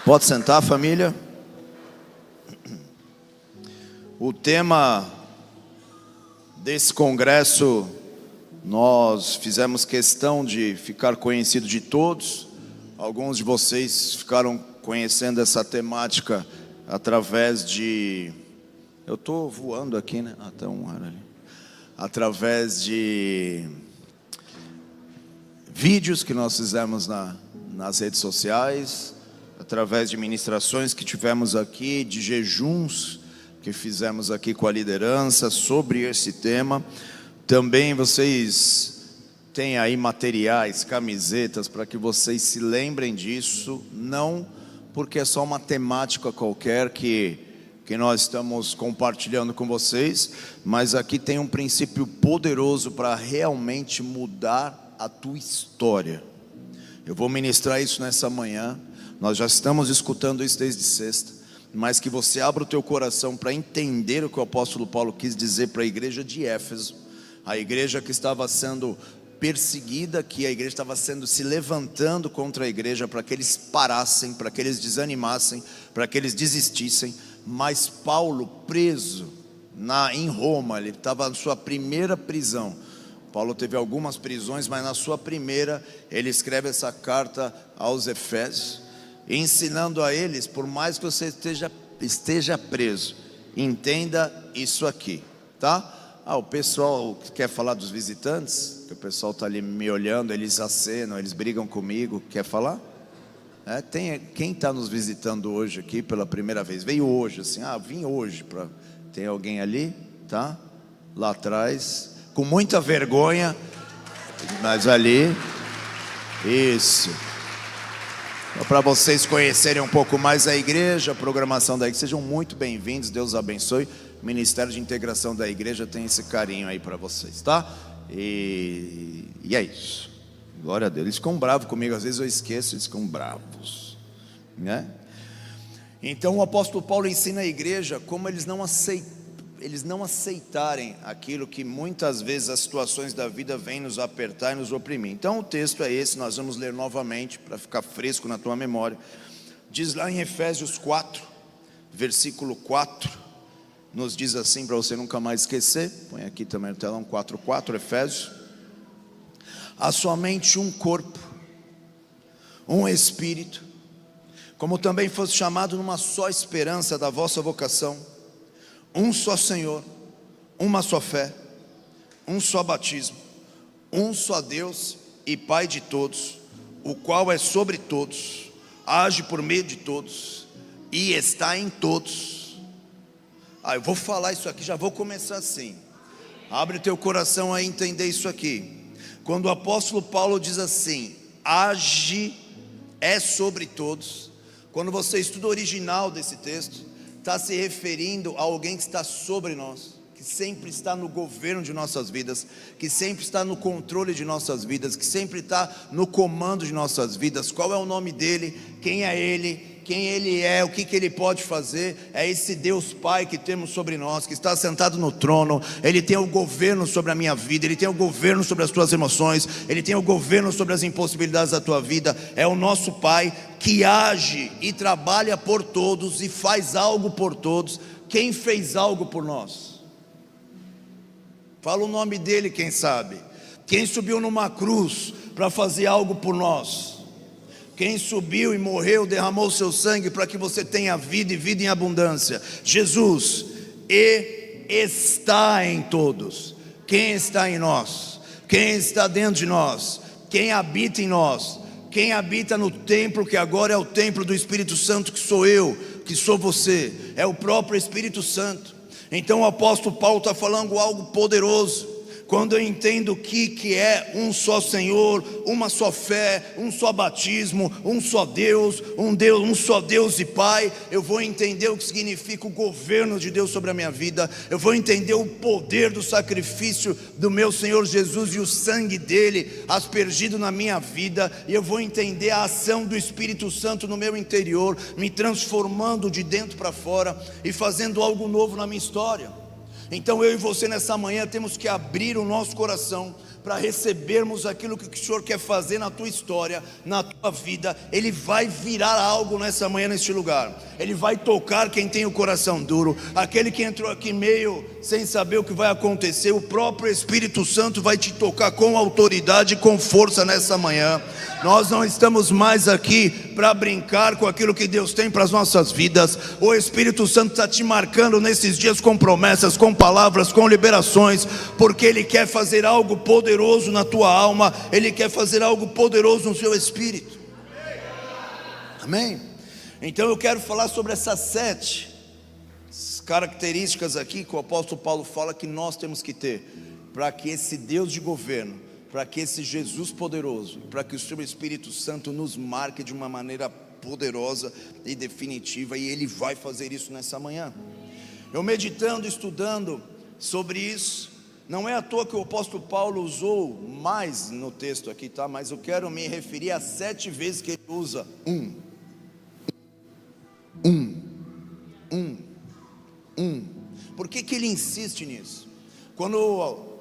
Pode sentar, família. O tema desse congresso, nós fizemos questão de ficar conhecido de todos. Alguns de vocês ficaram conhecendo essa temática através de... Eu estou voando aqui, né? Até um ar ali. Através de vídeos que nós fizemos nas redes sociais, através de ministrações que tivemos aqui, de jejuns que fizemos aqui com a liderança sobre esse tema. Também vocês têm aí materiais, camisetas, para que vocês se lembrem disso, não porque é só uma temática qualquer que nós estamos compartilhando com vocês, mas aqui tem um princípio poderoso para realmente mudar a tua história. Eu vou ministrar isso nessa manhã. Nós já estamos escutando isso desde sexta, mas que você abra o teu coração para entender o que o apóstolo Paulo quis dizer para a igreja de Éfeso, a igreja que estava sendo perseguida, que a igreja estava se levantando contra a igreja, para que eles parassem, para que eles desanimassem, para que eles desistissem. Mas Paulo, preso em Roma, ele estava na sua primeira prisão. Paulo teve algumas prisões, mas na sua primeira ele escreve essa carta aos Efésios, ensinando a eles: por mais que você esteja preso, entenda isso aqui, tá? O pessoal que quer falar dos visitantes, que o pessoal está ali me olhando, eles acenam, eles brigam comigo, quer falar? Quem está nos visitando hoje aqui pela primeira vez? Veio hoje, assim, vim hoje. Tem alguém ali, tá? Lá atrás, com muita vergonha, mas ali, isso. Para vocês conhecerem um pouco mais a igreja, a programação da igreja, sejam muito bem-vindos, Deus abençoe. O Ministério de Integração da igreja tem esse carinho aí para vocês, tá? E é isso. Glória a Deus. Eles ficam bravos comigo, às vezes eu esqueço, eles ficam bravos, né? Então o apóstolo Paulo ensina a igreja como eles não aceitarem aquilo que muitas vezes as situações da vida vêm nos apertar e nos oprimir. Então o texto é esse, nós vamos ler novamente para ficar fresco na tua memória. Diz lá em Efésios 4, versículo 4, nos diz assim, para você nunca mais esquecer. Põe aqui também no telão 4:4, Efésios. Há somente um corpo, um espírito, como também fosse chamado numa só esperança da vossa vocação, um só Senhor, uma só fé, um só batismo, um só Deus e Pai de todos, o qual é sobre todos, age por meio de todos e está em todos. Eu vou falar isso aqui, já vou começar assim. Abre teu coração a entender isso aqui. Quando o apóstolo Paulo diz assim, age, é sobre todos, quando você estuda o original desse texto, está se referindo a alguém que está sobre nós, que sempre está no governo de nossas vidas, que sempre está no controle de nossas vidas, que sempre está no comando de nossas vidas. Qual é o nome dele? Quem é ele? Quem ele é? O que ele pode fazer? É esse Deus Pai que temos sobre nós, que está sentado no trono. Ele tem o governo sobre a minha vida, ele tem o governo sobre as tuas emoções, ele tem o governo sobre as impossibilidades da tua vida. É o nosso Pai que age e trabalha por todos e faz algo por todos. Quem fez algo por nós? Fala o nome dele, quem sabe. Quem subiu numa cruz para fazer algo por nós? Quem subiu e morreu, derramou seu sangue para que você tenha vida e vida em abundância? Jesus. E está em todos. Quem está em nós? Quem está dentro de nós? Quem habita em nós? Quem habita no templo que agora é o templo do Espírito Santo, que sou eu, que sou você? É o próprio Espírito Santo. Então o apóstolo Paulo está falando algo poderoso. Quando eu entendo que é um só Senhor, uma só fé, um só batismo, um só Deus, um só Deus e Pai, eu vou entender o que significa o governo de Deus sobre a minha vida. Eu vou entender o poder do sacrifício do meu Senhor Jesus e o sangue dele aspergido na minha vida. E eu vou entender a ação do Espírito Santo no meu interior, me transformando de dentro para fora e fazendo algo novo na minha história. Então eu e você nessa manhã temos que abrir o nosso coração para recebermos aquilo que o Senhor quer fazer na tua história, na tua vida. Ele vai virar algo nessa manhã neste lugar. Ele vai tocar quem tem o coração duro, aquele que entrou aqui meio sem saber o que vai acontecer. O próprio Espírito Santo vai te tocar com autoridade e com força nessa manhã. Nós não estamos mais aqui para brincar com aquilo que Deus tem para as nossas vidas. O Espírito Santo está te marcando nesses dias com promessas, com palavras, com liberações, porque Ele quer fazer algo poderoso na tua alma, Ele quer fazer algo poderoso no seu espírito. Amém? Então eu quero falar sobre essas 7 características aqui que o apóstolo Paulo fala que nós temos que ter, para que esse Deus de governo, para que esse Jesus poderoso, para que o seu Espírito Santo nos marque de uma maneira poderosa e definitiva, e Ele vai fazer isso nessa manhã. Eu meditando, estudando sobre isso, não é à toa que o apóstolo Paulo usou mais no texto aqui, tá? Mas eu quero me referir a 7 vezes que ele usa Por que ele insiste nisso?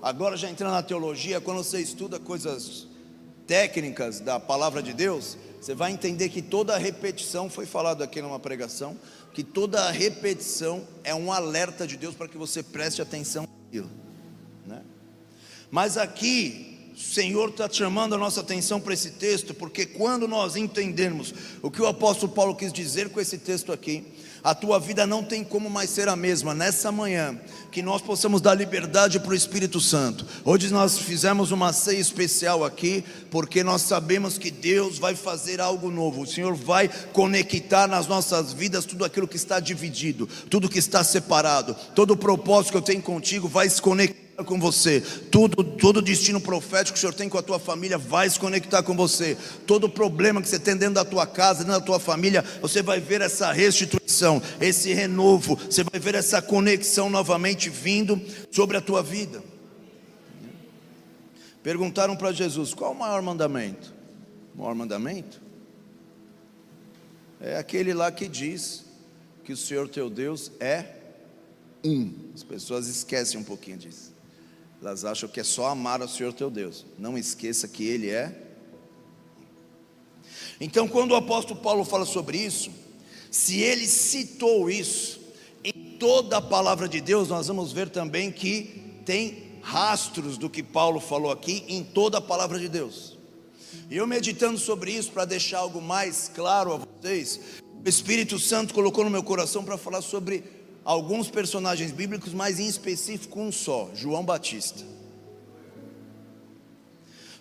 Agora já entrando na teologia, quando você estuda coisas técnicas da palavra de Deus, você vai entender que toda repetição, foi falado aqui numa pregação, que toda repetição é um alerta de Deus para que você preste atenção naquilo, né? Mas aqui o Senhor está chamando a nossa atenção para esse texto, porque quando nós entendermos o que o apóstolo Paulo quis dizer com esse texto aqui, a tua vida não tem como mais ser a mesma. Nessa manhã, que nós possamos dar liberdade para o Espírito Santo. Hoje nós fizemos uma ceia especial aqui, porque nós sabemos que Deus vai fazer algo novo. O Senhor vai conectar nas nossas vidas tudo aquilo que está dividido, tudo que está separado. Todo o propósito que eu tenho contigo vai se conectar com você. Todo destino profético que o Senhor tem com a tua família vai se conectar com você. Todo problema que você tem dentro da tua casa, dentro da tua família, você vai ver essa restituição, esse renovo, você vai ver essa conexão novamente vindo sobre a tua vida. Perguntaram para Jesus: qual o maior mandamento? O maior mandamento é aquele lá que diz que o Senhor teu Deus é um. As pessoas esquecem um pouquinho disso. Elas acham que é só amar ao Senhor teu Deus. Não esqueça que Ele é. Então, quando o apóstolo Paulo fala sobre isso, se ele citou isso em toda a palavra de Deus, nós vamos ver também que tem rastros do que Paulo falou aqui em toda a palavra de Deus. E eu meditando sobre isso, para deixar algo mais claro a vocês, o Espírito Santo colocou no meu coração para falar sobre alguns personagens bíblicos, mas em específico um só: João Batista.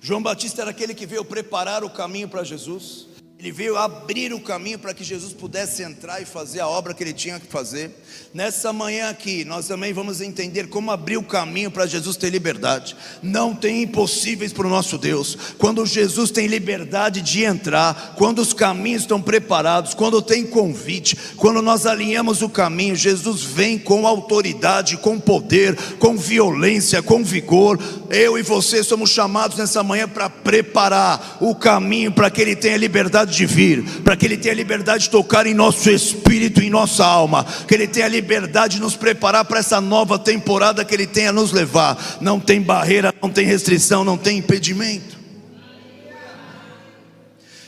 João Batista era aquele que veio preparar o caminho para Jesus. Ele veio abrir o caminho para que Jesus pudesse entrar e fazer a obra que ele tinha que fazer. Nessa manhã aqui, nós também vamos entender como abrir o caminho para Jesus ter liberdade. Não tem impossíveis para o nosso Deus. Quando Jesus tem liberdade de entrar, quando os caminhos estão preparados, quando tem convite, quando nós alinhamos o caminho, Jesus vem com autoridade, com poder, com violência, com vigor. Eu e você somos chamados nessa manhã para preparar o caminho para que Ele tenha liberdade de vir, para que Ele tenha liberdade de tocar em nosso espírito, em nossa alma, que Ele tenha liberdade de nos preparar para essa nova temporada que Ele tem a nos levar. Não tem barreira, não tem restrição, não tem impedimento.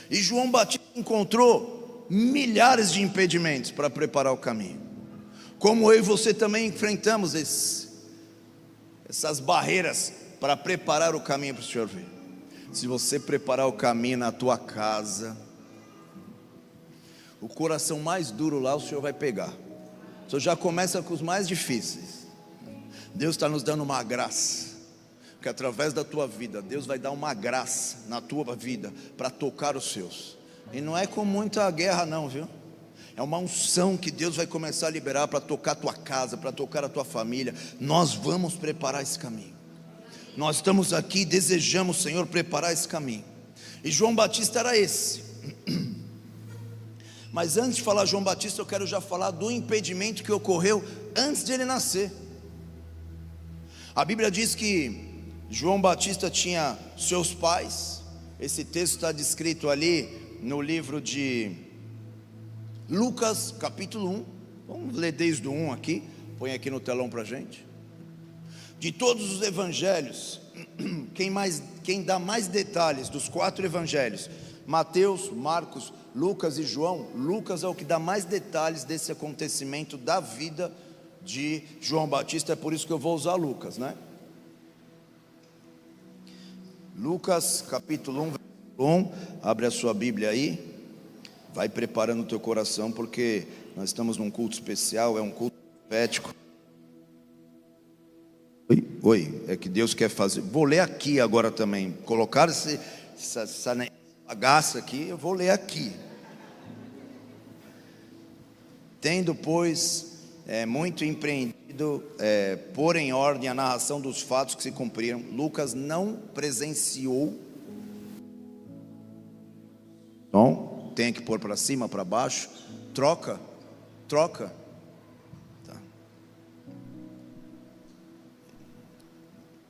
E João Batista encontrou milhares de impedimentos para preparar o caminho, como eu e você também enfrentamos essas barreiras para preparar o caminho para o Senhor vir. Se você preparar o caminho na tua casa, o coração mais duro lá o Senhor vai pegar. O Senhor já começa com os mais difíceis. Deus está nos dando uma graça, que através da tua vida, Deus vai dar uma graça na tua vida, para tocar os seus. E não é com muita guerra não, viu? É uma unção que Deus vai começar a liberar para tocar a tua casa, para tocar a tua família. Nós vamos preparar esse caminho. Nós estamos aqui, desejamos, Senhor, preparar esse caminho. E João Batista era esse. Mas antes de falar João Batista, eu quero já falar do impedimento que ocorreu antes de ele nascer. A Bíblia diz que João Batista tinha seus pais. Esse texto está descrito ali no livro de Lucas, capítulo 1. Vamos ler desde o 1 aqui. Põe aqui no telão para a gente. De todos os evangelhos quem dá mais detalhes dos 4 evangelhos, Mateus, Marcos, Lucas e João. Lucas é o que dá mais detalhes desse acontecimento da vida de João Batista, é por isso que eu vou usar Lucas, né? Lucas capítulo 1, versículo 1, abre a sua Bíblia aí, vai preparando o teu coração, porque nós estamos num culto especial, é um culto profético. Oi, é que Deus quer fazer. Vou ler aqui agora também. Colocar essa bagaça aqui, eu vou ler aqui. Tendo, pois, muito empreendido, pôr em ordem a narração dos fatos que se cumpriram. Lucas não presenciou. Então, tem que pôr para cima, para baixo. Troca.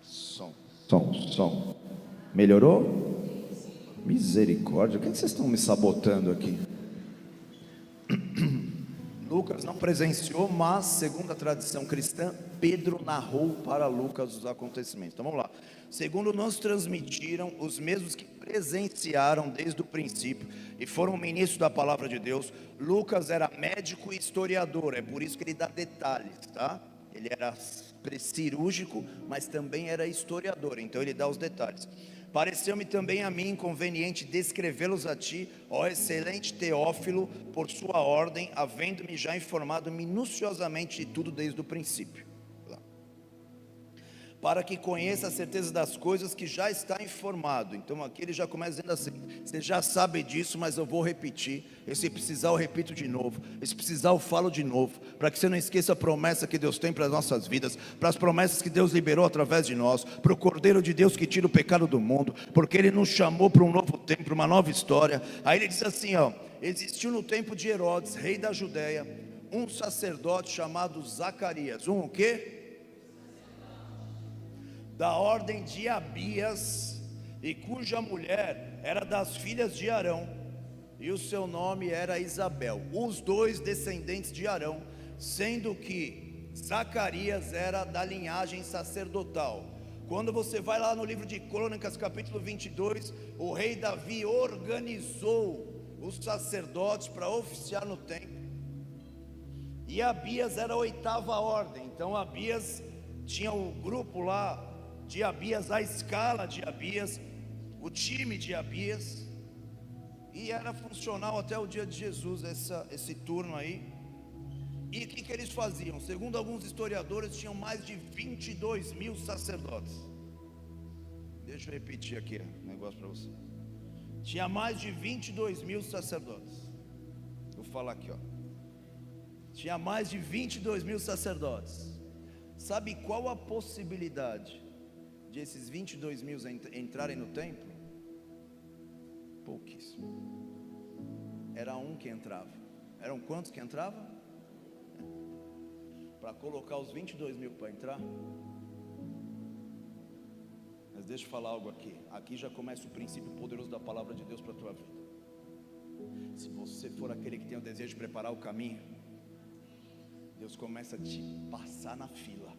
Som. Melhorou? Misericórdia, o que vocês estão me sabotando aqui? Lucas não presenciou, mas segundo a tradição cristã, Pedro narrou para Lucas os acontecimentos. Então vamos lá. Segundo nos transmitiram os mesmos que presenciaram desde o princípio e foram ministros da palavra de Deus. Lucas era médico e historiador, é por isso que ele dá detalhes, tá? Ele era cirúrgico, mas também era historiador, então ele dá os detalhes. Pareceu-me também a mim conveniente descrevê-los a ti, ó excelente Teófilo, por sua ordem, havendo-me já informado minuciosamente de tudo desde o princípio, para que conheça a certeza das coisas que já está informado. Então aqui ele já começa dizendo assim: você já sabe disso, mas eu vou repetir. E se precisar eu repito de novo, e se precisar eu falo de novo, para que você não esqueça a promessa que Deus tem para as nossas vidas, para as promessas que Deus liberou através de nós, para o Cordeiro de Deus que tira o pecado do mundo, porque Ele nos chamou para um novo tempo, para uma nova história. Aí ele diz assim, ó: existiu no tempo de Herodes, rei da Judéia, um sacerdote chamado Zacarias. O quê? Da ordem de Abias, e cuja mulher era das filhas de Arão, e o seu nome era Isabel, os dois descendentes de Arão, sendo que Zacarias era da linhagem sacerdotal. Quando você vai lá no livro de Crônicas, capítulo 22, o rei Davi organizou os sacerdotes para oficiar no templo, e Abias era a 8ª ordem. Então Abias tinha o grupo lá de Abias, a escala de Abias, o time de Abias, e era funcional até o dia de Jesus, esse turno aí. E o que eles faziam? Segundo alguns historiadores, tinham mais de 22 mil sacerdotes. Deixa eu repetir aqui o negócio para você. Tinha mais de 22 mil sacerdotes. Vou falar aqui, ó. Tinha mais de 22 mil sacerdotes. Sabe qual a possibilidade de esses 22 mil entrarem no templo? Pouquíssimo. Era um que entrava. Eram quantos que entravam? Para colocar os 22 mil para entrar. Mas deixa eu falar algo aqui. Aqui já começa o princípio poderoso da palavra de Deus para a tua vida. Se você for aquele que tem o desejo de preparar o caminho, Deus começa a te passar na fila.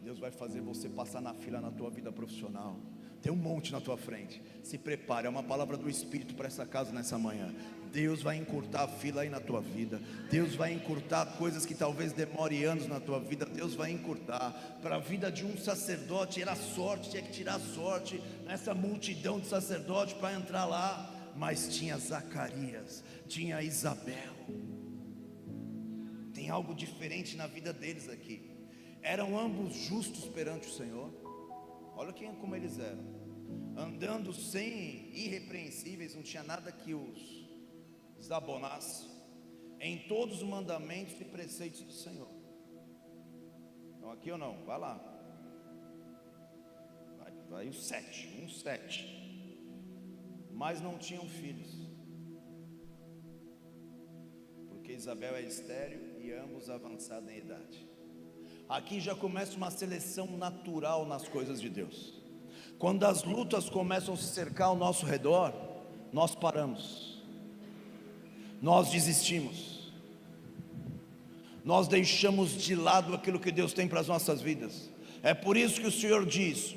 Deus vai fazer você passar na fila na tua vida profissional. Tem um monte na tua frente. Se prepare, é uma palavra do Espírito para essa casa nessa manhã. Deus vai encurtar a fila aí na tua vida. Deus vai encurtar coisas que talvez demore anos na tua vida. Deus vai encurtar. Para a vida de um sacerdote era sorte, tinha que tirar sorte nessa multidão de sacerdotes para entrar lá. Mas tinha Zacarias, tinha Isabel. Tem algo diferente na vida deles aqui. Eram ambos justos perante o Senhor. Olha como eles eram, andando sem irrepreensíveis, não tinha nada que os desabonasse, em todos os mandamentos e preceitos do Senhor. Então aqui ou não? Vai lá. Vai o 7. Mas não tinham filhos, porque Isabel é estéril e ambos avançados em idade. Aqui já começa uma seleção natural nas coisas de Deus. Quando as lutas começam a se cercar ao nosso redor, nós paramos, nós desistimos, nós deixamos de lado aquilo que Deus tem para as nossas vidas. É por isso que o Senhor diz: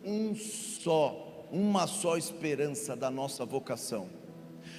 uma só esperança da nossa vocação.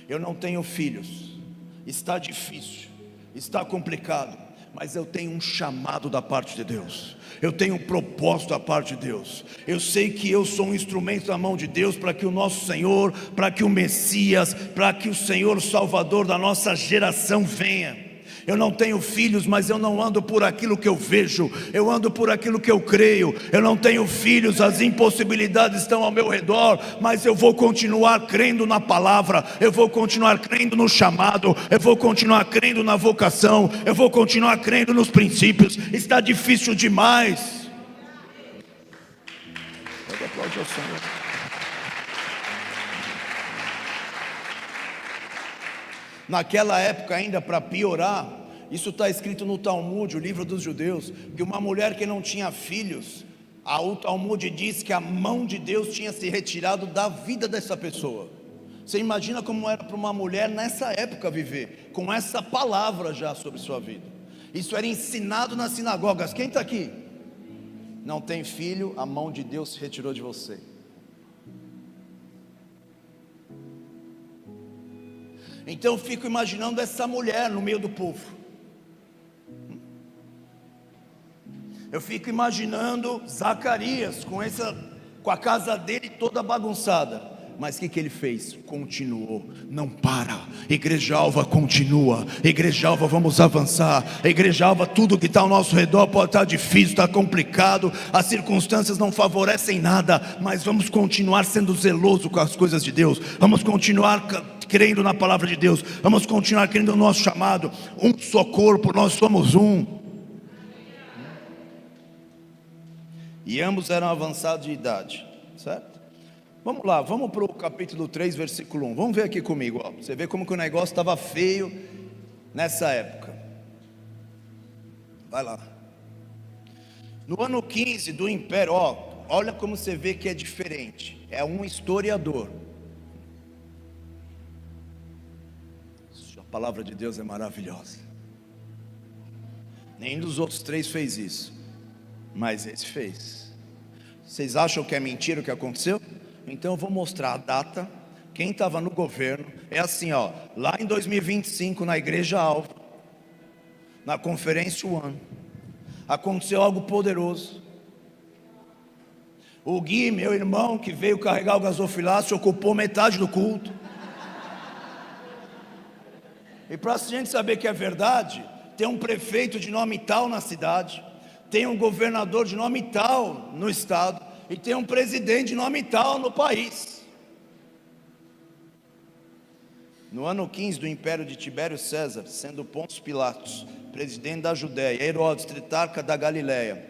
Eu não tenho filhos, está difícil, está complicado, mas eu tenho um chamado da parte de Deus, eu tenho um propósito da parte de Deus. Eu sei que eu sou um instrumento na mão de Deus para que o nosso Senhor, para que o Messias, para que o Senhor Salvador da nossa geração venha. Eu não tenho filhos, mas eu não ando por aquilo que eu vejo, eu ando por aquilo que eu creio. Eu não tenho filhos, as impossibilidades estão ao meu redor, mas eu vou continuar crendo na palavra, eu vou continuar crendo no chamado, eu vou continuar crendo na vocação, eu vou continuar crendo nos princípios. Está difícil demais. Pode aplaudir ao Senhor. Naquela época ainda, para piorar, isso está escrito no Talmud, o livro dos judeus, que uma mulher que não tinha filhos, o Talmud diz que a mão de Deus tinha se retirado da vida dessa pessoa. Você imagina como era para uma mulher nessa época viver, com essa palavra já sobre sua vida. Isso era ensinado nas sinagogas. Quem está aqui? Não tem filho, a mão de Deus se retirou de você. Então eu fico imaginando essa mulher no meio do povo. Eu fico imaginando Zacarias com a casa dele toda bagunçada. Mas o que ele fez? Continuou, não para. Igreja Alva continua. Igreja Alva, vamos avançar. Igreja Alva, tudo que está ao nosso redor pode estar difícil, está complicado, as circunstâncias não favorecem nada, mas vamos continuar sendo zeloso com as coisas de Deus. Vamos continuar crendo na palavra de Deus. Vamos continuar crendo no nosso chamado. Um só corpo, nós somos um. E ambos eram avançados de idade, certo? Vamos lá, vamos para o capítulo 3, versículo 1. Vamos ver aqui comigo, ó. Você vê como que o negócio estava feio nessa época. Vai lá. No ano 15 do império, ó, olha como você vê que é diferente. É um historiador. A palavra de Deus é maravilhosa. Nenhum dos outros três fez isso, mas esse fez. Vocês acham que é mentira o que aconteceu? Então eu vou mostrar a data, quem estava no governo. É assim, ó, lá em 2025 na Igreja Alva, na Conferência One, aconteceu algo poderoso. O Gui, meu irmão, que veio carregar o gasofilácio, ocupou metade do culto. E para a gente saber que é verdade, tem um prefeito de nome tal na cidade, tem um governador de nome tal no estado, e tem um presidente de nome tal no país. No ano 15 do império de Tibério César, sendo Pôncio Pilatos presidente da Judéia, Herodes tetrarca da Galileia,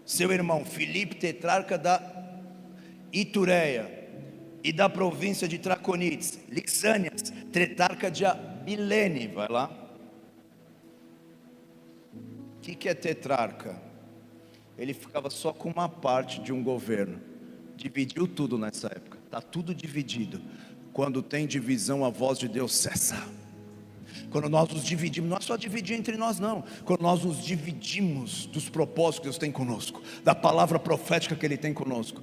seu irmão Filipe tetrarca da Itureia e da província de Traconites, Lisânias tetrarca de Abilene, vai lá. O que é tetrarca? Ele ficava só com uma parte de um governo, dividiu tudo nessa época, está tudo dividido. Quando tem divisão, a voz de Deus cessa. Quando nós nos dividimos, não é só dividir entre nós não, quando nós nos dividimos dos propósitos que Deus tem conosco, da palavra profética que Ele tem conosco,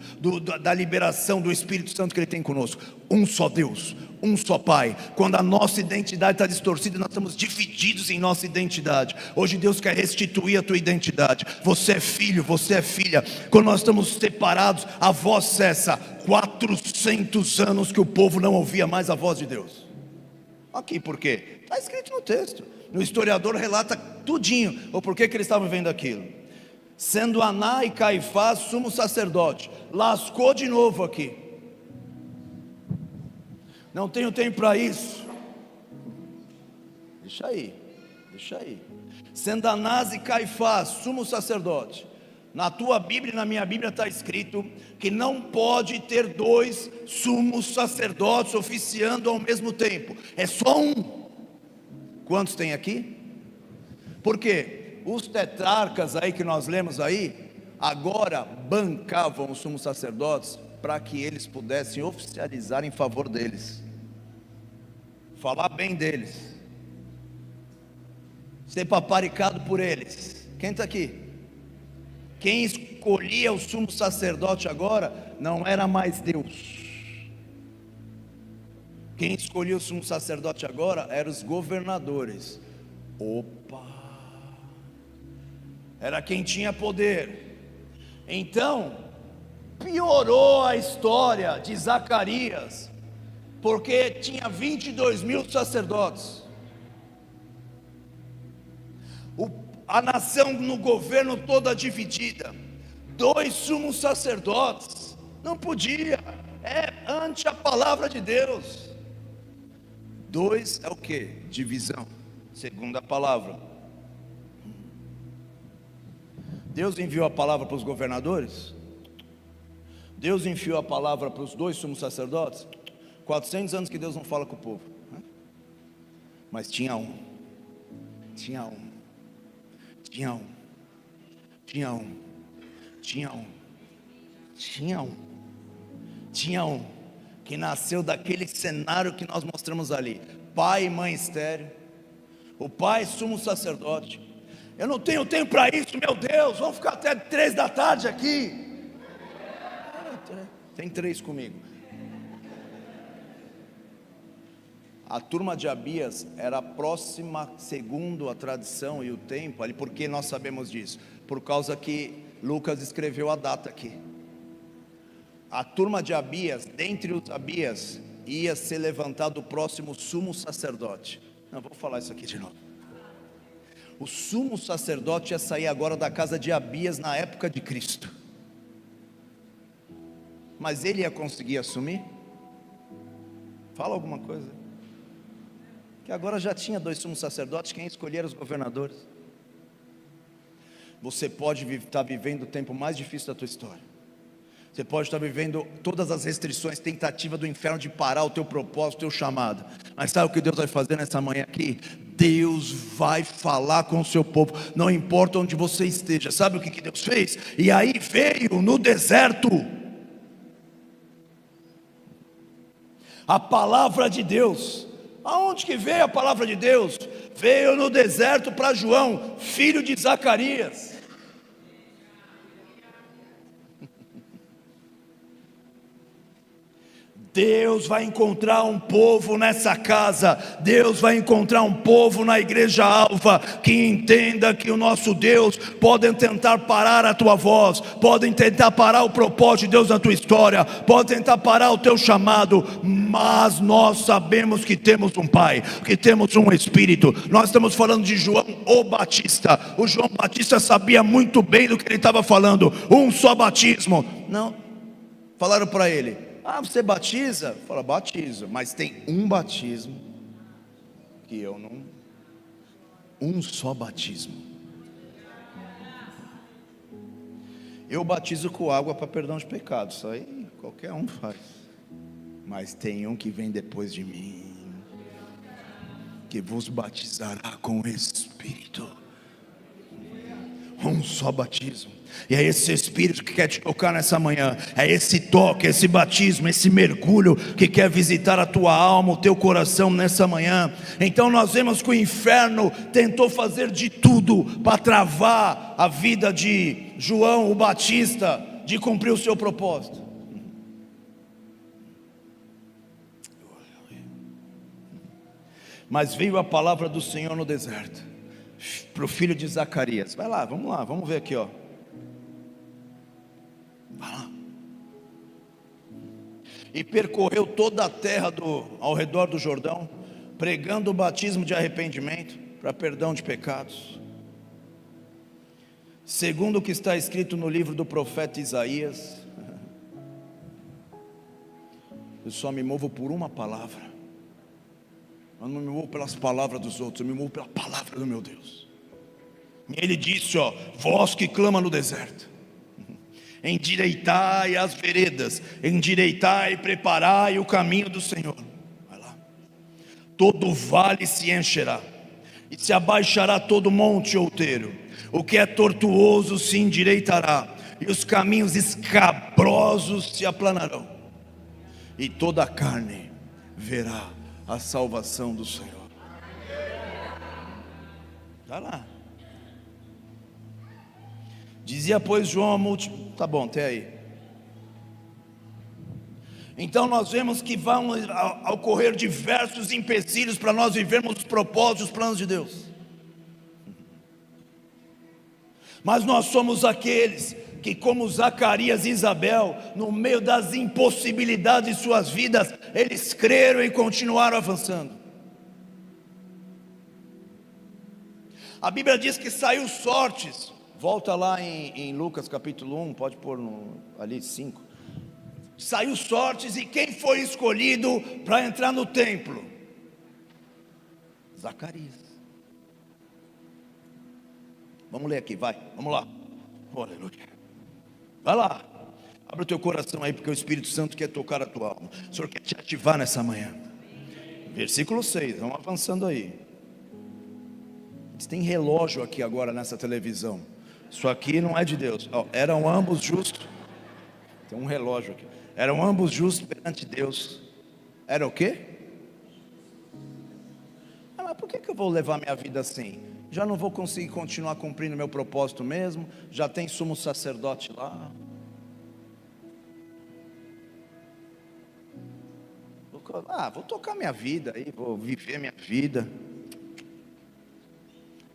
da liberação do Espírito Santo que Ele tem conosco, um só Deus, um só Pai. Quando a nossa identidade está distorcida, nós estamos divididos em nossa identidade. Hoje Deus quer restituir a tua identidade. Você é filho, você é filha. Quando nós estamos separados, a voz cessa. 400 anos que o povo não ouvia mais a voz de Deus. Aqui por quê? Está escrito no texto. O historiador relata tudinho o porquê que eles estavam vendo aquilo. Sendo Aná e Caifás sumo sacerdote, lascou de novo aqui. Não tenho tempo para isso. Deixa aí. Sendo Anás e Caifás sumo sacerdote. Na tua Bíblia e na minha Bíblia está escrito que não pode ter dois sumos sacerdotes oficiando ao mesmo tempo. É só um. Quantos tem aqui? Porque os tetrarcas aí que nós lemos aí, agora bancavam os sumos sacerdotes para que eles pudessem oficializar em favor deles, falar bem deles, ser paparicado por eles. Quem está aqui? Quem escolhia o sumo sacerdote agora não era mais Deus. Quem escolhia o sumo sacerdote agora eram os governadores. Opa! Era quem tinha poder. Então, piorou a história de Zacarias, porque tinha 22 mil sacerdotes. A nação no governo toda dividida. 2 sumos sacerdotes. Não podia. É ante a palavra de Deus. 2 é o que? Divisão. Segunda palavra. Deus enviou a palavra para os governadores? Deus enviou a palavra para os 2 sumos sacerdotes? 400 anos que Deus não fala com o povo. Mas tinha um. Tinha um. Tinha um. Tinha um. Tinha um. Tinha um. Tinha um. Que nasceu daquele cenário que nós mostramos ali. Pai e mãe estéril. O pai sumo sacerdote. Eu não tenho tempo para isso, meu Deus. Vamos ficar até 3 da tarde aqui. Tem 3 comigo. A turma de Abias era próxima, segundo a tradição e o tempo. Ali, por que nós sabemos disso? Por causa que Lucas escreveu a data aqui. A turma de Abias, dentre os Abias, ia ser levantado o próximo sumo sacerdote. Não, vou falar isso aqui de novo. O sumo sacerdote ia sair agora da casa de Abias na época de Cristo. Mas ele ia conseguir assumir? Fala alguma coisa. Que agora já tinha 2 sumos sacerdotes, quem escolher os governadores. Você pode estar vivendo o tempo mais difícil da tua história. Você pode estar vivendo todas as restrições, tentativa do inferno de parar o teu propósito, o teu chamado. Mas sabe o que Deus vai fazer nessa manhã aqui? Deus vai falar com o seu povo, não importa onde você esteja. Sabe o que Deus fez? E aí veio no deserto a palavra de Deus. Aonde que veio a palavra de Deus? Veio no deserto para João, filho de Zacarias. Deus vai encontrar um povo nessa casa. Deus vai encontrar um povo na igreja Alva que entenda que o nosso Deus podem tentar parar a tua voz, podem tentar parar o propósito de Deus na tua história, podem tentar parar o teu chamado, mas nós sabemos que temos um Pai, que temos um Espírito. Nós estamos falando de João o Batista. O João Batista sabia muito bem do que ele estava falando. Um só batismo. Não, falaram para ele: ah, você batiza? Fala, batizo, mas tem um batismo que eu não. Um só batismo. Eu batizo com água para perdão de pecados. Isso aí qualquer um faz. Mas tem um que vem depois de mim, que vos batizará com o Espírito. Um só batismo. E é esse Espírito que quer te tocar nessa manhã. É esse toque, esse batismo, esse mergulho que quer visitar a tua alma, o teu coração nessa manhã. Então nós vemos que o inferno tentou fazer de tudo para travar a vida de João o Batista de cumprir o seu propósito. Mas veio a palavra do Senhor no deserto para o filho de Zacarias. Vai lá, vamos ver aqui, ó. Vai lá. E percorreu toda a terra ao redor do Jordão, pregando o batismo de arrependimento para perdão de pecados, segundo o que está escrito no livro do profeta Isaías. Eu só me movo por uma palavra. Eu não me movo pelas palavras dos outros, eu me movo pela palavra do meu Deus. E ele disse, ó: vós que clama no deserto, endireitai as veredas, endireitai e preparai o caminho do Senhor. Vai lá. Todo vale se encherá, e se abaixará todo monte outeiro. O que é tortuoso se endireitará, e os caminhos escabrosos se aplanarão, e toda a carne verá a salvação do Senhor. Vai lá. Dizia, pois, João a multidão. Tá bom, até aí. Então nós vemos que vão ocorrer diversos empecilhos para nós vivermos os propósitos, os planos de Deus. Mas nós somos aqueles que, como Zacarias e Isabel, no meio das impossibilidades de suas vidas, eles creram e continuaram avançando. A Bíblia diz que saiu sortes. Volta lá em Lucas capítulo 1, pode pôr ali 5. Saiu sortes, e quem foi escolhido para entrar no templo? Zacarias. Vamos ler aqui, vai, vamos lá. Aleluia. Vai lá, abre o teu coração aí, porque o Espírito Santo quer tocar a tua alma. O Senhor quer te ativar nessa manhã. Versículo 6, vamos avançando aí. Tem relógio aqui agora nessa televisão. Isso aqui não é de Deus. Eram ambos justos. Tem um relógio aqui. Eram ambos justos perante Deus. Era o quê? Mas por que eu vou levar minha vida assim? Já não vou conseguir continuar cumprindo meu propósito mesmo. Já tem sumo sacerdote lá. Vou tocar minha vida aí, vou viver minha vida.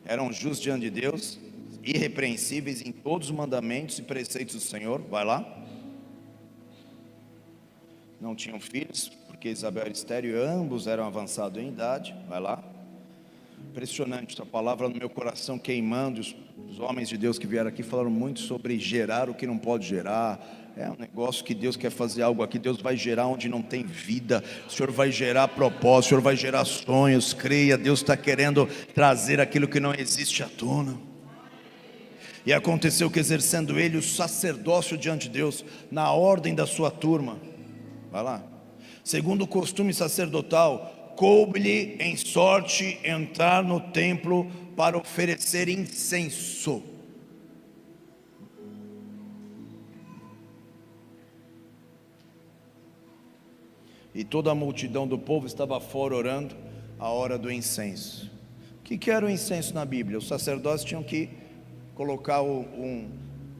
Eram justos diante de Deus, irrepreensíveis em todos os mandamentos e preceitos do Senhor. Vai lá. Não tinham filhos, porque Isabel era estéril, e ambos eram avançados em idade. Vai lá. Impressionante, essa palavra no meu coração queimando. Os homens de Deus que vieram aqui falaram muito sobre gerar o que não pode gerar. É um negócio que Deus quer fazer algo aqui. Deus vai gerar onde não tem vida. O Senhor vai gerar propósito, o Senhor vai gerar sonhos. Creia, Deus está querendo trazer aquilo que não existe à tona. E aconteceu que, exercendo ele o sacerdócio diante de Deus, na ordem da sua turma, vai lá, segundo o costume sacerdotal, coube-lhe em sorte entrar no templo para oferecer incenso. E toda a multidão do povo estava fora orando a hora do incenso. O que era o incenso na Bíblia? Os sacerdotes tinham que colocar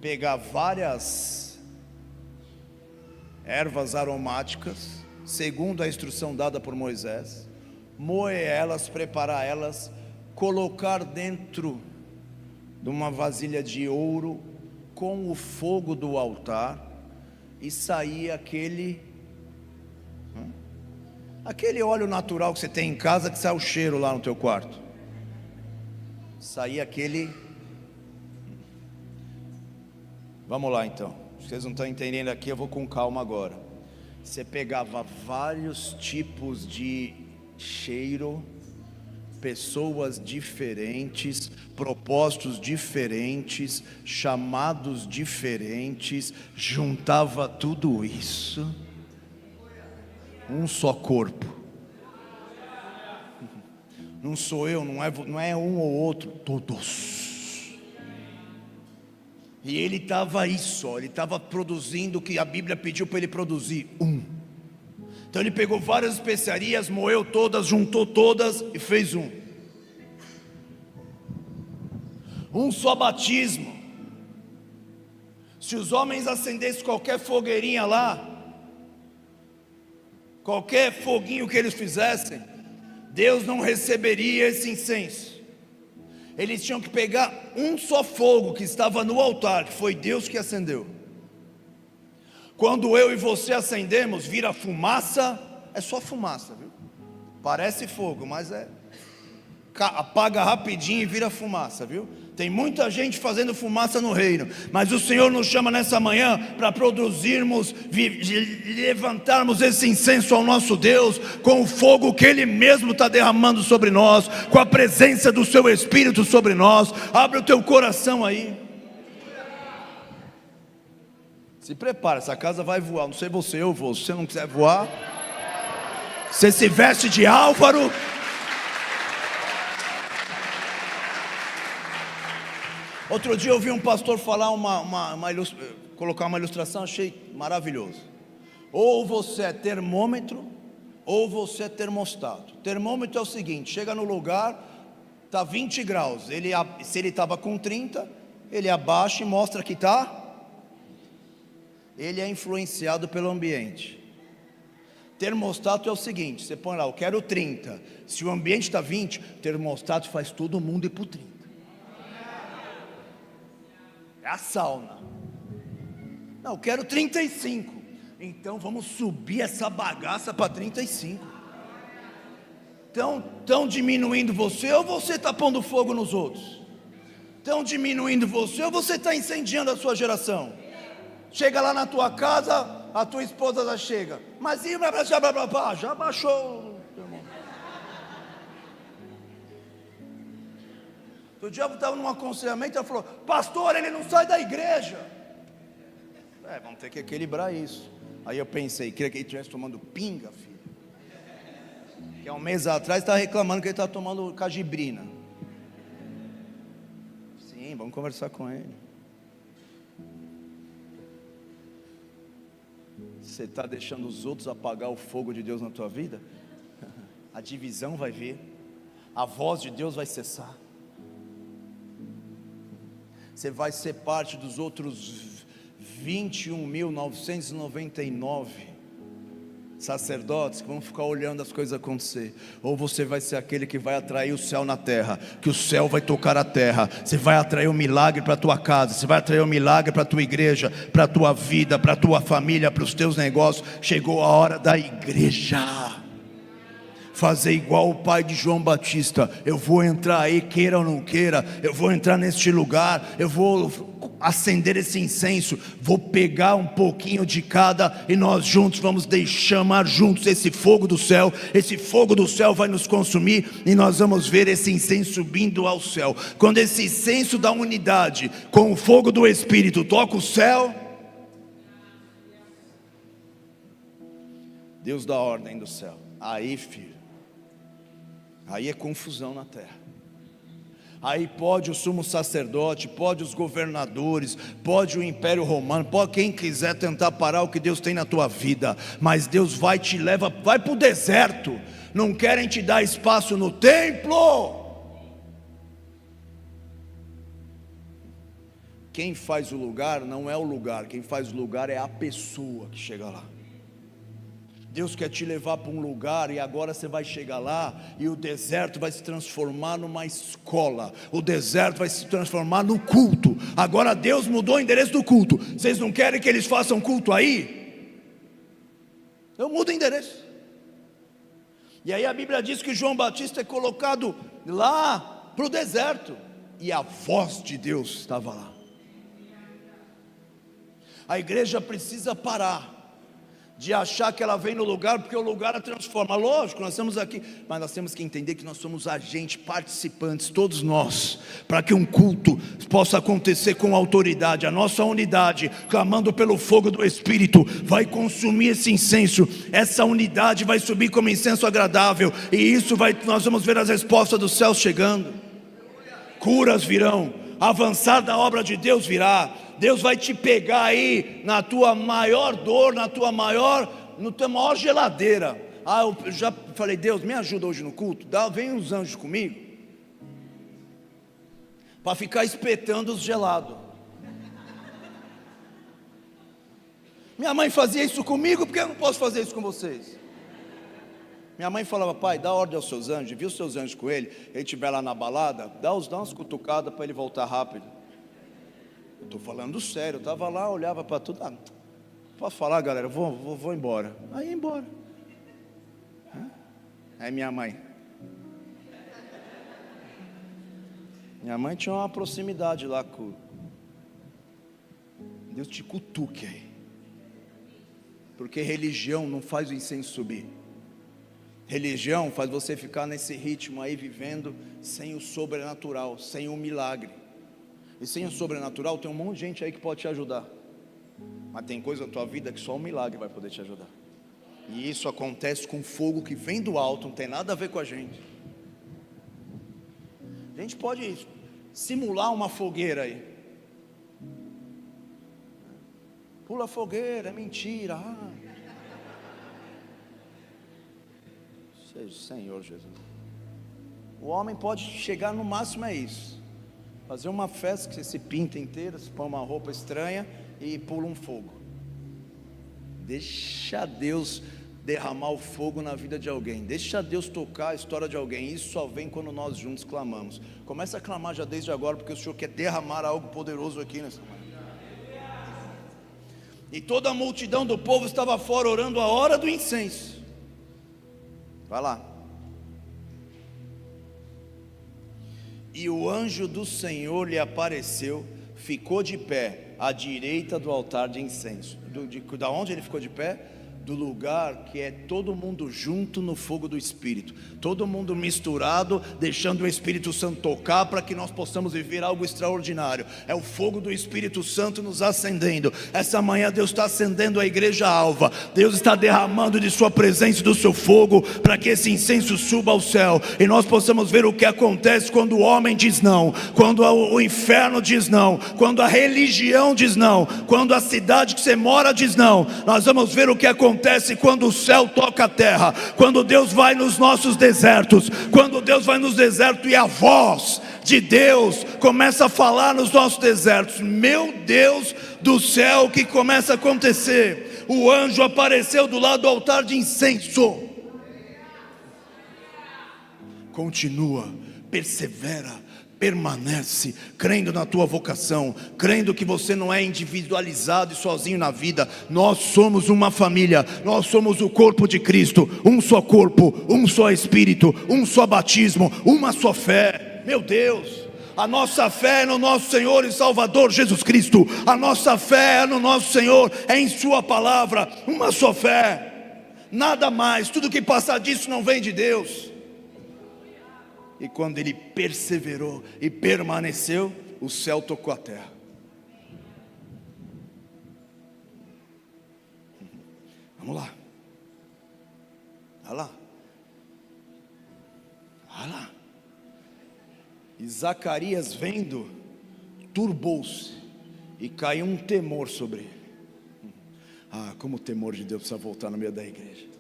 pegar várias ervas aromáticas, segundo a instrução dada por Moisés, moer elas, preparar elas, colocar dentro de uma vasilha de ouro com o fogo do altar, e sair aquele óleo natural que você tem em casa, que sai o cheiro lá no teu quarto. Sair aquele. Vamos lá então. Vocês não estão entendendo aqui, eu vou com calma agora. Você pegava vários tipos de cheiro, pessoas diferentes, propósitos diferentes, chamados diferentes, juntava tudo isso, um só corpo. Não sou eu, não é um ou outro, todos. E ele estava aí só, ele estava produzindo o que a Bíblia pediu para ele produzir, Então ele pegou várias especiarias, moeu todas, juntou todas e fez um só batismo. Se os homens acendessem qualquer fogueirinha lá, qualquer foguinho que eles fizessem, Deus não receberia esse incenso. Eles tinham que pegar um só fogo que estava no altar, que foi Deus que acendeu. Quando eu e você acendemos, vira fumaça. É só fumaça, viu? Parece fogo, mas apaga rapidinho e vira fumaça, viu? Tem muita gente fazendo fumaça no reino, mas o Senhor nos chama nessa manhã para produzirmos, levantarmos esse incenso ao nosso Deus, com o fogo que Ele mesmo está derramando sobre nós, com a presença do Seu Espírito sobre nós. Abre o teu coração aí. Se prepara, essa casa vai voar. Não sei você, eu vou. Se você não quiser voar, você se veste de Álvaro. Outro dia eu vi um pastor falar colocar uma ilustração, achei maravilhoso. Ou você é termômetro, ou você é termostato. Termômetro é o seguinte: chega no lugar, está 20 graus, se ele estava com 30, ele abaixa e mostra que está. Ele é influenciado pelo ambiente. Termostato é o seguinte, você põe lá, eu quero 30. Se o ambiente está 20, o termostato faz todo mundo ir para o 30. É a sauna. Não, eu quero 35. Então vamos subir essa bagaça para 35. Estão diminuindo você ou você está pondo fogo nos outros? Estão diminuindo você ou você está incendiando a sua geração? Chega lá na tua casa, a tua esposa já chega. Mas e já baixou. O diabo estava num aconselhamento e ela falou: pastor, ele não sai da igreja. Vamos ter que equilibrar isso. Aí eu pensei, queria que ele estivesse tomando pinga, filho. Que há um mês atrás estava reclamando que ele estava tomando cajibrina. Sim, vamos conversar com ele. Você está deixando os outros apagar o fogo de Deus na tua vida? A divisão vai vir, a voz de Deus vai cessar. Você vai ser parte dos outros 21.999 sacerdotes que vão ficar olhando as coisas acontecer. Ou você vai ser aquele que vai atrair o céu na terra, que o céu vai tocar a terra. Você vai atrair um milagre para a tua casa, você vai atrair um milagre para a tua igreja, para a tua vida, para a tua família, para os teus negócios. Chegou a hora da igreja fazer igual o pai de João Batista. Eu vou entrar aí, queira ou não queira, eu vou entrar neste lugar, eu vou acender esse incenso, vou pegar um pouquinho de cada, e nós juntos vamos chamar juntos esse fogo do céu. Esse fogo do céu vai nos consumir, e nós vamos ver esse incenso subindo ao céu. Quando esse incenso da unidade com o fogo do Espírito toca o céu, Deus dá ordem do céu. Aí, filho, aí é confusão na terra. Aí pode o sumo sacerdote, pode os governadores, pode o império romano, pode quem quiser tentar parar o que Deus tem na tua vida, mas Deus vai te levar, vai para o deserto. Não querem te dar espaço no templo. Quem faz o lugar não é o lugar, quem faz o lugar é a pessoa que chega lá. Deus quer te levar para um lugar, e agora você vai chegar lá, e o deserto vai se transformar numa escola, o deserto vai se transformar no culto. Agora Deus mudou o endereço do culto. Vocês não querem que eles façam culto aí? Eu mudo o endereço. E aí a Bíblia diz que João Batista é colocado lá para o deserto, e a voz de Deus estava lá. A igreja precisa parar de achar que ela vem no lugar, porque o lugar a transforma. Lógico, nós estamos aqui, mas nós temos que entender que nós somos agentes, participantes, todos nós, para que um culto possa acontecer com autoridade. A nossa unidade, clamando pelo fogo do Espírito, vai consumir esse incenso. Essa unidade vai subir como incenso agradável, e isso nós vamos ver as respostas dos céus chegando. Curas virão, avançar da obra de Deus virá. Deus vai te pegar aí na tua maior dor, na tua maior geladeira. Eu já falei: Deus, me ajuda hoje no culto. Vem uns anjos comigo para ficar espetando os gelados. Minha mãe fazia isso comigo, porque eu não posso fazer isso com vocês? Minha mãe falava: pai, dá ordem aos seus anjos, viu os seus anjos com ele estiver lá na balada, dá umas cutucadas para ele voltar rápido. Eu estou falando sério, eu estava lá, olhava para tudo. Pode falar, galera, vou embora. Aí ia embora. Aí minha mãe tinha uma proximidade lá com Deus. Te cutuque aí, porque religião não faz o incenso subir. Religião faz você ficar nesse ritmo aí, vivendo sem o sobrenatural, sem o milagre. E sem o sobrenatural tem um monte de gente aí que pode te ajudar, mas tem coisa na tua vida que só um milagre vai poder te ajudar. E isso acontece com fogo que vem do alto, não tem nada a ver com a gente. A gente pode simular uma fogueira aí. Pula a fogueira, é mentira. Seja Senhor Jesus. O homem pode chegar no máximo é isso. Fazer uma festa que você se pinta inteira, se põe uma roupa estranha e pula um fogo. Deixa Deus derramar o fogo na vida de alguém. Deixa Deus tocar a história de alguém. Isso só vem quando nós juntos clamamos. Começa a clamar já desde agora, porque o Senhor quer derramar algo poderoso aqui nessa manhã. E toda a multidão do povo estava fora orando a hora do incenso. Vai lá. E o anjo do Senhor lhe apareceu, ficou de pé à direita do altar de incenso. Da onde ele ficou de pé? Do lugar que é todo mundo junto no fogo do Espírito, todo mundo misturado, deixando o Espírito Santo tocar para que nós possamos viver algo extraordinário. É o fogo do Espírito Santo nos acendendo. Essa manhã Deus está acendendo a igreja alva. Deus está derramando de sua presença e do seu fogo, para que esse incenso suba ao céu, e nós possamos ver o que acontece quando o homem diz não, quando o inferno diz não, quando a religião diz não, quando a cidade que você mora diz não. Nós vamos ver o que acontece quando o céu toca a terra, quando Deus vai nos nossos desertos, quando Deus vai nos desertos e a voz de Deus começa a falar nos nossos desertos. Meu Deus do céu, o que começa a acontecer? O anjo apareceu do lado do altar de incenso. Continua, persevera, permanece, crendo na tua vocação, crendo que você não é individualizado e sozinho na vida. Nós somos uma família, nós somos o corpo de Cristo, um só corpo, um só Espírito, um só batismo, uma só fé. Meu Deus, a nossa fé é no nosso Senhor e Salvador Jesus Cristo, a nossa fé é no nosso Senhor, é em sua palavra, uma só fé, nada mais. Tudo que passar disso não vem de Deus. E quando ele perseverou e permaneceu, o céu tocou a terra. Vamos lá. Vai lá. Vai lá. E Zacarias, vendo, turbou-se e caiu um temor sobre ele. Como o temor de Deus precisa voltar no meio da igreja.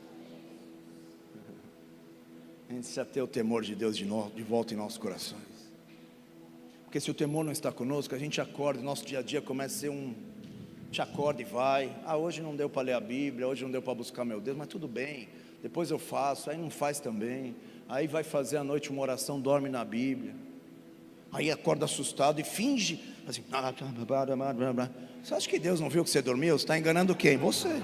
A gente precisa ter o temor de Deus de volta em nossos corações. Porque se o temor não está conosco, a gente acorda, nosso dia a dia começa a ser te acorda e vai. Hoje não deu para ler a Bíblia, hoje não deu para buscar meu Deus, mas tudo bem, depois eu faço. Aí não faz também. Aí vai fazer à noite uma oração, dorme na Bíblia. Aí acorda assustado e finge assim. Você acha que Deus não viu que você dormiu? Você está enganando quem? Você.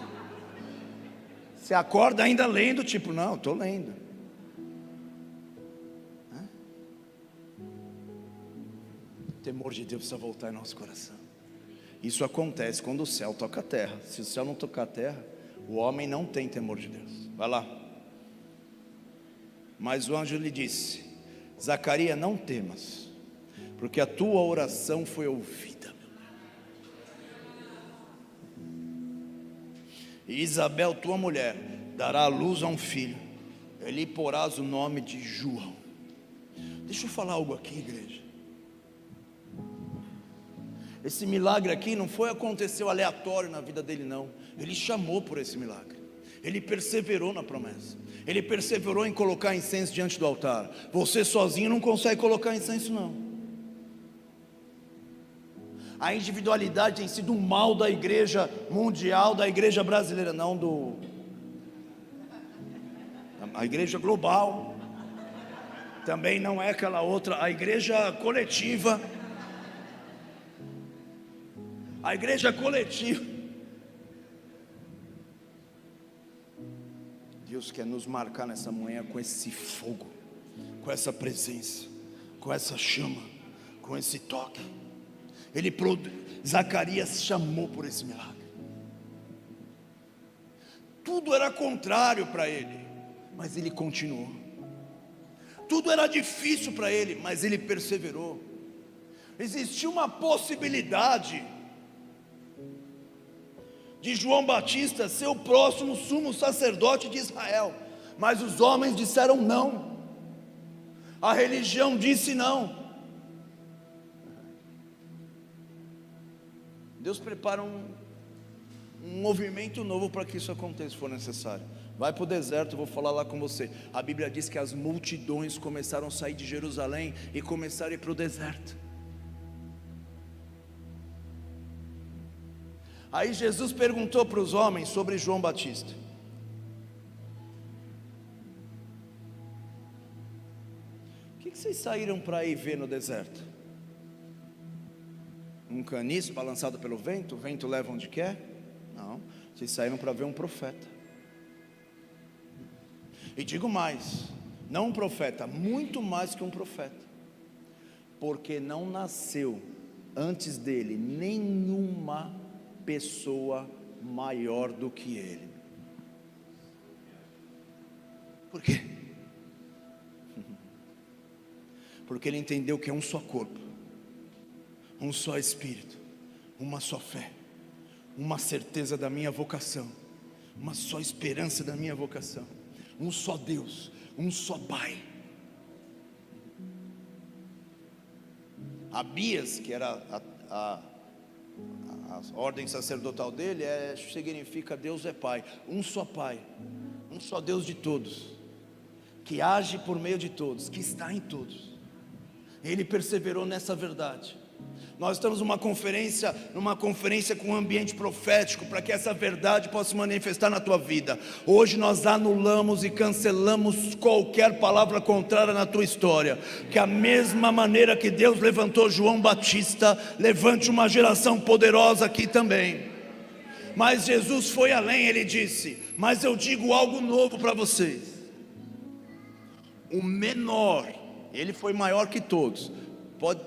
Você acorda ainda lendo, tipo, não, estou lendo. O temor de Deus precisa voltar em nosso coração. Isso acontece quando o céu toca a terra. Se o céu não tocar a terra, o homem não tem temor de Deus. Vai lá. Mas o anjo lhe disse: Zacarias, não temas, porque a tua oração foi ouvida. E Isabel, tua mulher, dará à luz a um filho, e lhe porás o nome de João. Deixa eu falar algo aqui, igreja. Esse milagre aqui não aconteceu aleatório na vida dele, não. Ele chamou por esse milagre. Ele perseverou na promessa. Ele perseverou em colocar incenso diante do altar. Você sozinho não consegue colocar incenso, não. A individualidade tem sido um mal da igreja mundial, da igreja brasileira, não a igreja global. Também não é aquela outra, a igreja coletiva. A igreja coletiva. Deus quer nos marcar nessa manhã com esse fogo, com essa presença, com essa chama, com esse toque. Zacarias chamou por esse milagre. Tudo era contrário para ele, mas ele continuou. Tudo era difícil para ele, mas ele perseverou. Existia uma possibilidade de João Batista ser o próximo sumo sacerdote de Israel, mas os homens disseram não. A religião disse não. Deus prepara um movimento novo para que isso aconteça, se for necessário. Vai para o deserto, eu vou falar lá com você. A Bíblia diz que as multidões começaram a sair de Jerusalém e começaram a ir para o deserto. Aí Jesus perguntou para os homens sobre João Batista. O que vocês saíram para ir ver no deserto? Um caniço balançado pelo vento? O vento leva onde quer? Não, vocês saíram para ver um profeta. E digo mais, não um profeta, muito mais que um profeta, porque não nasceu antes dele nenhuma pessoa maior do que ele. Por quê? Porque ele entendeu que é um só corpo, um só espírito, uma só fé, uma certeza da minha vocação, uma só esperança da minha vocação, um só Deus, um só Pai. Abias, que era a ordem sacerdotal dele, significa Deus é Pai, um só Pai, um só Deus de todos, que age por meio de todos, que está em todos. Ele perseverou nessa verdade. Nós estamos numa conferência com um ambiente profético, para que essa verdade possa se manifestar na tua vida. Hoje nós anulamos e cancelamos qualquer palavra contrária na tua história. Que a mesma maneira que Deus levantou João Batista, levante uma geração poderosa aqui também. Mas Jesus foi além, ele disse: mas eu digo algo novo para vocês. O menor, ele foi maior que todos.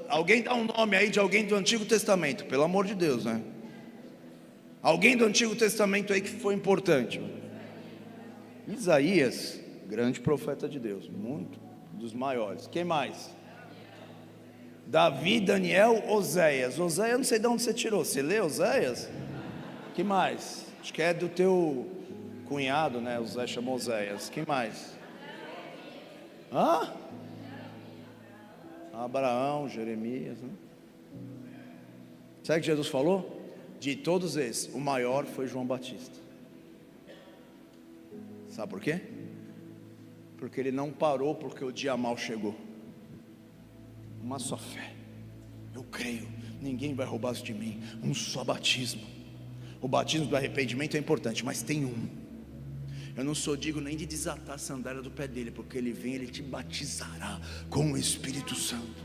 Alguém dá um nome aí de alguém do Antigo Testamento, pelo amor de Deus, né? Alguém do Antigo Testamento aí que foi importante. Isaías, grande profeta de Deus, muito dos maiores. Quem mais? Davi, Daniel, Oséias. Oséias, eu não sei de onde você tirou. Você lê Oséias? Que mais? Acho que é do teu cunhado, né? Oséias chamou Oséias. Quem mais? Hã? Abraão, Jeremias, né? Sabe o que Jesus falou? De todos esses, o maior foi João Batista. Sabe por quê? Porque ele não parou porque o dia mal chegou. Uma só fé. Eu creio, ninguém vai roubar isso de mim. Um só batismo. O batismo do arrependimento é importante, mas tem um. Eu não sou digno nem de desatar a sandália do pé dele, porque ele vem, ele te batizará com o Espírito Santo.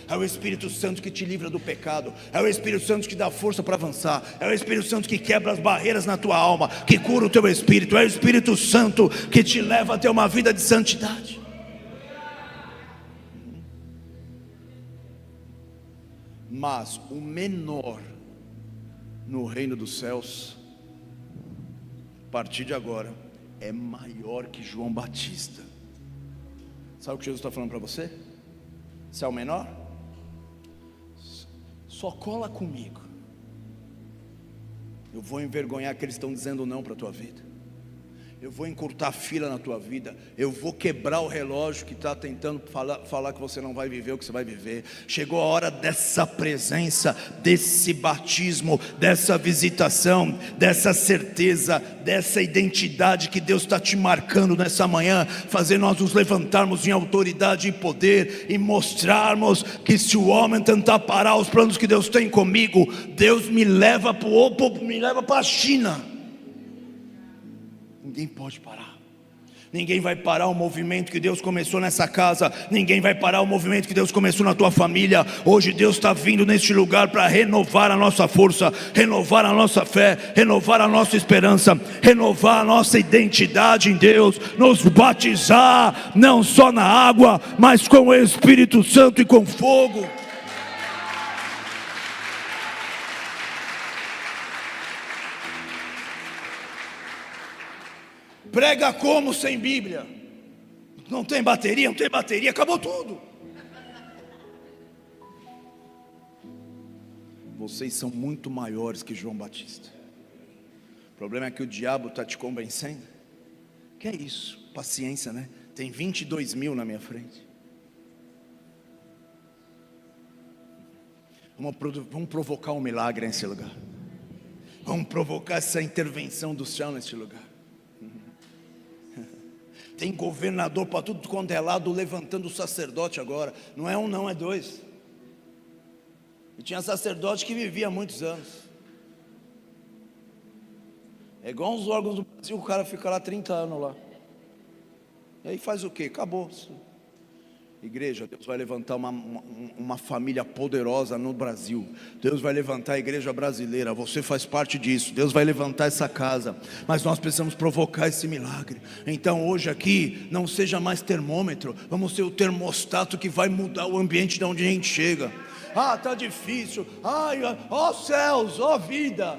É o Espírito Santo que te livra do pecado, é o Espírito Santo que dá força para avançar, é o Espírito Santo que quebra as barreiras na tua alma, que cura o teu espírito, é o Espírito Santo que te leva a ter uma vida de santidade. Mas o menor no reino dos céus, a partir de agora, é maior que João Batista. Sabe o que Jesus está falando para você? Você é o menor? Só cola comigo. Eu vou envergonhar aqueles que estão dizendo não para a tua vida. Eu vou encurtar a fila na tua vida. Eu vou quebrar o relógio que está tentando falar que você não vai viver o que você vai viver. Chegou a hora dessa presença, desse batismo, dessa visitação, dessa certeza, dessa identidade que Deus está te marcando nessa manhã, fazer nós nos levantarmos em autoridade e poder e mostrarmos que se o homem tentar parar os planos que Deus tem comigo, Deus me leva para a China. Ninguém pode parar. Ninguém vai parar o movimento que Deus começou nessa casa. Ninguém vai parar o movimento que Deus começou na tua família. Hoje Deus está vindo neste lugar para renovar a nossa força, renovar a nossa fé, renovar a nossa esperança, renovar a nossa identidade em Deus, nos batizar não só na água, mas com o Espírito Santo e com fogo. Prega como sem Bíblia? Não tem bateria, acabou tudo. Vocês são muito maiores que João Batista. O problema é que o diabo está te convencendo. Que é isso? Paciência, né? Tem 22 mil na minha frente. Vamos provocar um milagre nesse lugar. Vamos provocar essa intervenção do céu nesse lugar. Tem governador para tudo quanto é lado levantando o sacerdote agora. Não é um, não, é dois. E tinha sacerdote que vivia há muitos anos. É igual uns órgãos do Brasil, o cara fica lá 30 anos lá. E aí faz o quê? Acabou. Igreja, Deus vai levantar uma família poderosa no Brasil. Deus vai levantar a igreja brasileira. Você faz parte disso. Deus vai levantar essa casa. Mas nós precisamos provocar esse milagre. Então hoje aqui, não seja mais termômetro. Vamos ser o termostato que vai mudar o ambiente de onde a gente chega. Ah, tá difícil. Ai, ó céus, ó vida.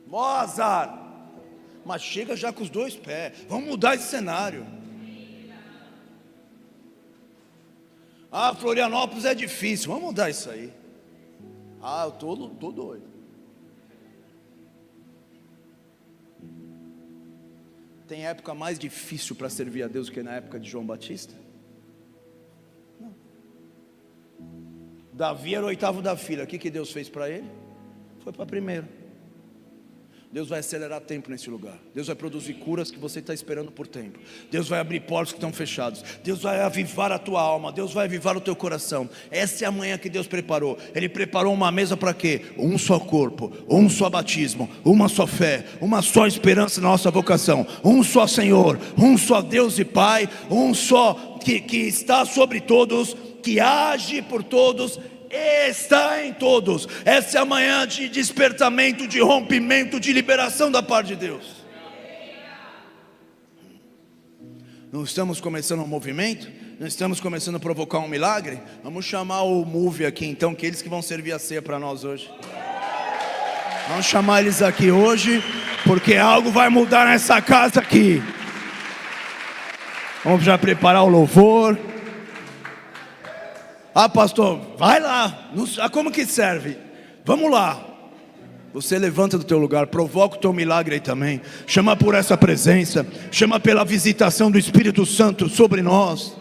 Ó azar. Mas chega já com os dois pés. Vamos mudar esse cenário. Ah, Florianópolis é difícil. Vamos mudar isso aí. Ah, eu tô doido. Tem época mais difícil para servir a Deus que na época de João Batista? Não. Davi era o 8º da fila. O que Deus fez para ele? Foi para primeiro. Deus vai acelerar tempo nesse lugar. Deus vai produzir curas que você está esperando por tempo. Deus vai abrir portas que estão fechadas. Deus vai avivar a tua alma. Deus vai avivar o teu coração. Essa é a manhã que Deus preparou. Ele preparou uma mesa para quê? Um só corpo, um só batismo, uma só fé, uma só esperança na nossa vocação, um só Senhor, um só Deus e Pai, um só que está sobre todos, que age por todos, está em todos. Essa é a manhã de despertamento, de rompimento, de liberação da parte de Deus. Não estamos começando um movimento? Não estamos começando a provocar um milagre? Vamos chamar o Move aqui então, que eles que vão servir a ceia para nós hoje. Vamos chamar eles aqui hoje, porque algo vai mudar nessa casa aqui. Vamos já preparar o louvor. Ah, pastor, vai lá. Como que serve? Vamos lá. Você levanta do teu lugar, provoca o teu milagre aí também. Chama por essa presença, chama pela visitação do Espírito Santo sobre nós.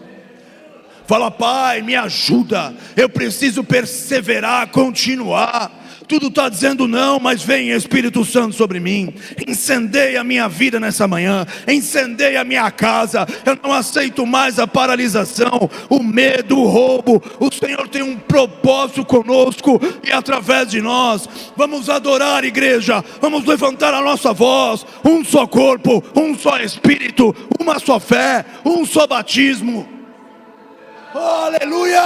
Fala, Pai, me ajuda. Eu preciso perseverar, continuar. Tudo está dizendo não, mas vem Espírito Santo sobre mim. Incendeia a minha vida nessa manhã. Incendeia a minha casa. Eu não aceito mais a paralisação, o medo, o roubo. O Senhor tem um propósito conosco e através de nós. Vamos adorar, igreja. Vamos levantar a nossa voz. Um só corpo, um só Espírito, uma só fé, um só batismo. Aleluia!